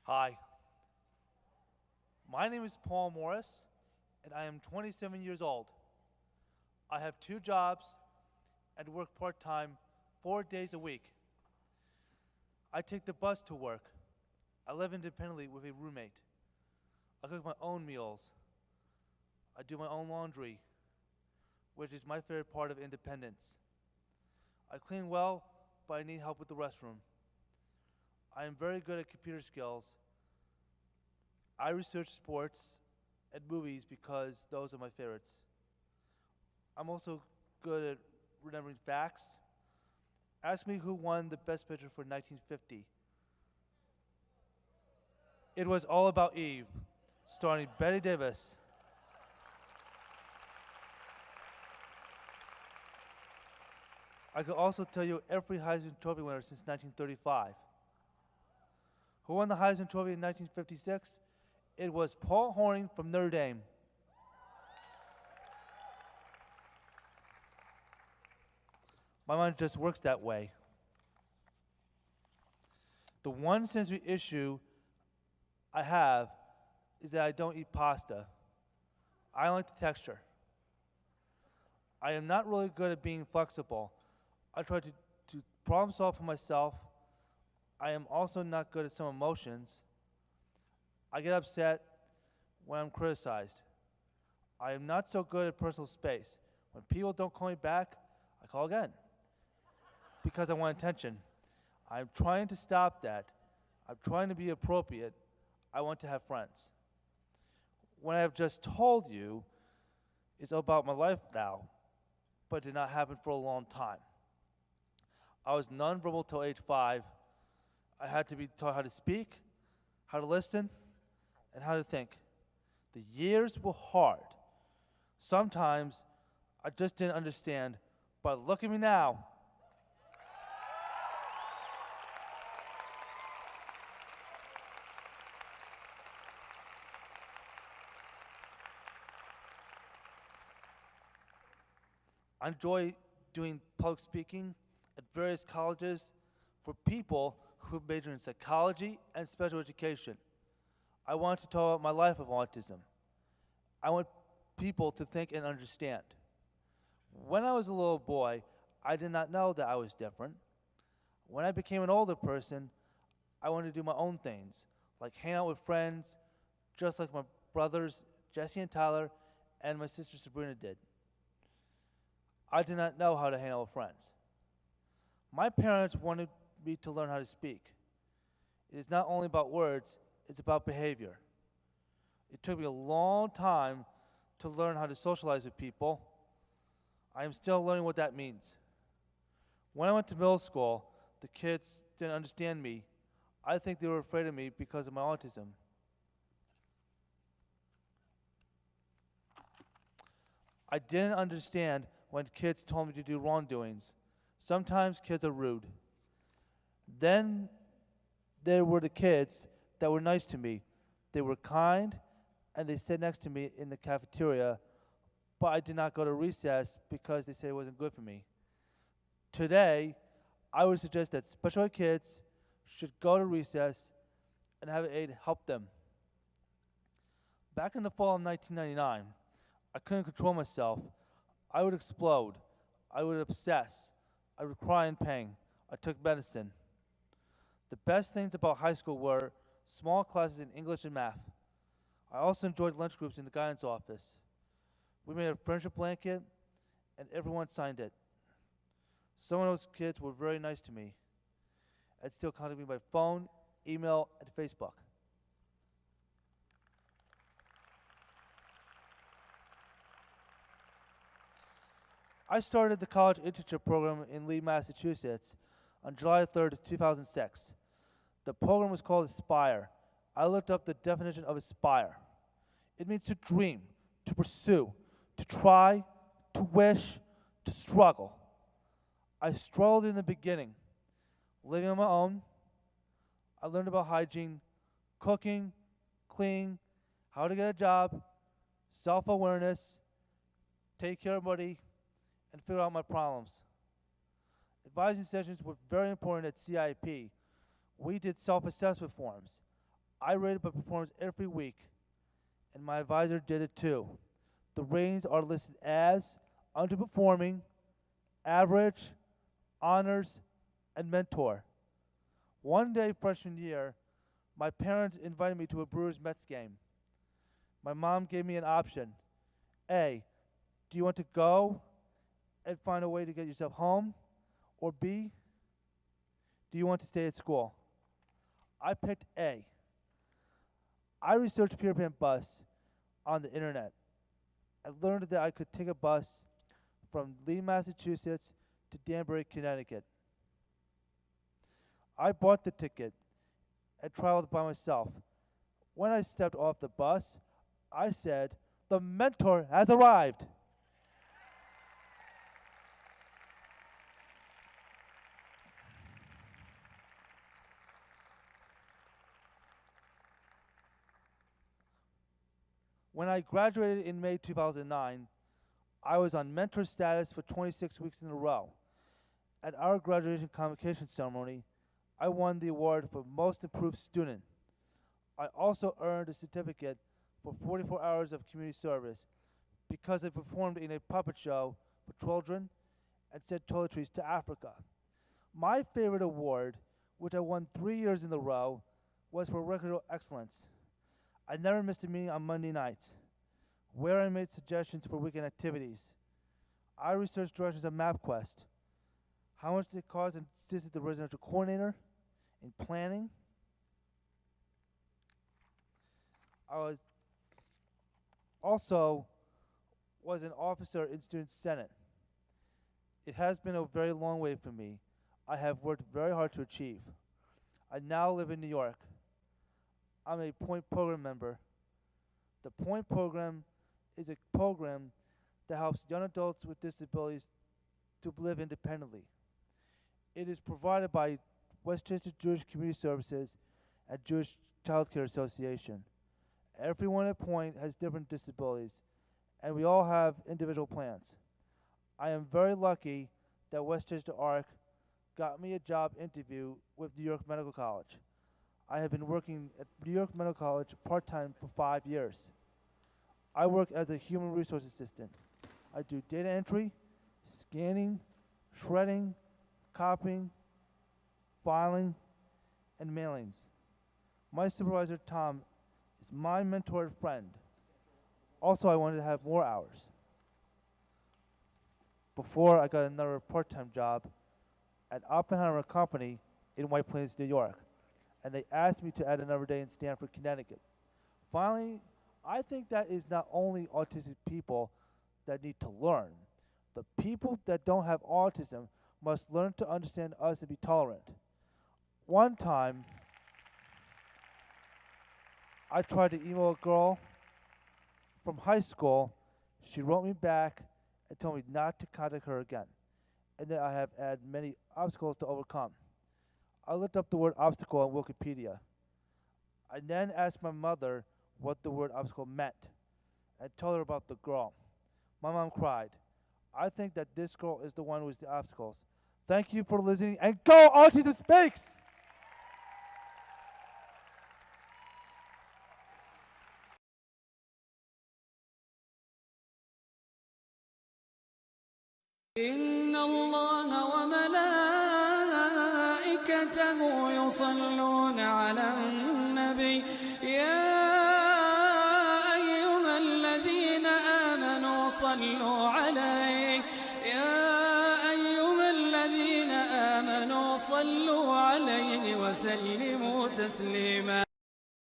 Hi, my name is Paul Morris, and I am 27 years old. I have two jobs and work part-time 4 days a week. I take the bus to work. I live independently with a roommate. I cook my own meals. I do my own laundry, which is my favorite part of independence. I clean well, but I need help with the restroom. I am very good at computer skills. I research sports and movies because those are my favorites. I'm also good at remembering facts. Ask me who won the Best Picture for 1950. It was All About Eve, starring Bette Davis. I could also tell you every Heisman Trophy winner since 1935. Who won the Heisman Trophy in 1956? It was Paul Hornung from Notre Dame. My mind just works that way. The one sensory issue I have is that I don't eat pasta. I don't like the texture. I am not really good at being flexible. I try to problem solve for myself. I am also not good at some emotions. I get upset when I'm criticized. I am not so good at personal space. When people don't call me back, I call again because I want attention. I'm trying to stop that. I'm trying to be appropriate. I want to have friends. What I have just told you is about my life now, but it did not happen for a long time. I was nonverbal till age 5. I had to be taught how to speak, how to listen, and how to think. The years were hard. Sometimes I just didn't understand, but look at me now. I enjoy doing public speaking at various colleges for people who major in psychology and special education. I want to talk about my life of autism. I want people to think and understand. When I was a little boy, I did not know that I was different. When I became an older person, I wanted to do my own things, like hang out with friends, just like my brothers, Jesse and Tyler, and my sister Sabrina did. I did not know how to hang out with friends. My parents wanted me to learn how to speak. It is not only about words, it's about behavior. It took me a long time to learn how to socialize with people. I am still learning what that means. When I went to middle school, the kids didn't understand me. I think they were afraid of me because of my autism. I didn't understand when kids told me to do wrongdoings. Sometimes kids are rude. Then there were the kids that were nice to me. They were kind, and they sat next to me in the cafeteria, but I did not go to recess because they said it wasn't good for me. Today, I would suggest that special ed kids should go to recess and have an aide help them. Back in the fall of 1999, I couldn't control myself. I would explode. I would obsess. I would cry in pain. I took medicine. The best things about high school were small classes in English and math. I also enjoyed lunch groups in the guidance office. We made a friendship blanket, and everyone signed it. Some of those kids were very nice to me. I'd still contact me by phone, email, and Facebook. I started the college internship program in Lee, Massachusetts on July 3rd, 2006. The program was called Aspire. I looked up the definition of aspire. It means to dream, to pursue, to try, to wish, to struggle. I struggled in the beginning, living on my own. I learned about hygiene, cooking, cleaning, how to get a job, self-awareness, take care of money, and figure out my problems. Advising sessions were very important at CIP. We did self-assessment forms. I rated my performance every week, and my advisor did it too. The ratings are listed as underperforming, average, honors, and mentor. One day freshman year, my parents invited me to a Brewers-Mets game. My mom gave me an option. A, do you want to go and find a way to get yourself home? Or B, do you want to stay at school? I picked A. I researched Peter Pan bus on the internet. I learned that I could take a bus from Lee, Massachusetts to Danbury, Connecticut. I bought the ticket and traveled by myself. When I stepped off the bus, I said, "The mentor has arrived." When I graduated in May 2009, I was on mentor status for 26 weeks in a row. At our graduation convocation ceremony, I won the award for Most Improved Student. I also earned a certificate for 44 hours of community service because I performed in a puppet show for children and sent toiletries to Africa. My favorite award, which I won 3 years in a row, was for record excellence. I never missed a meeting on Monday nights, where I made suggestions for weekend activities. I researched directions on MapQuest, how much it cost and assisted the residential coordinator in planning. I was an officer in Student Senate. It has been a very long way for me. I have worked very hard to achieve. I now live in New York. I'm a Point Program member. The Point Program is a program that helps young adults with disabilities to live independently. It is provided by Westchester Jewish Community Services and Jewish Child Care Association. Everyone at Point has different disabilities, and we all have individual plans. I am very lucky that Westchester ARC got me a job interview with New York Medical College. I have been working at New York Medical College part-time for 5 years. I work as a human resource assistant. I do data entry, scanning, shredding, copying, filing, and mailings. My supervisor, Tom, is my mentor and friend. Also, I wanted to have more hours. Before I got another part-time job at Oppenheimer Company in White Plains, New York, and they asked me to add another day in Stamford, Connecticut. Finally, I think that is not only autistic people that need to learn. The people that don't have autism must learn to understand us and be tolerant. One time, I tried to email a girl from high school. She wrote me back and told me not to contact her again, and that I have had many obstacles to overcome. I looked up the word obstacle on Wikipedia. I then asked my mother what the word obstacle meant and told her about the girl. My mom cried. I think that this girl is the one with the obstacles. Thank you for listening, and go Autism Speaks! إن الله وملائكته يصلون على النبي يا أيها الذين آمنوا صلوا عليه يا أيها الذين آمنوا صلوا عليه وسلموا تسليما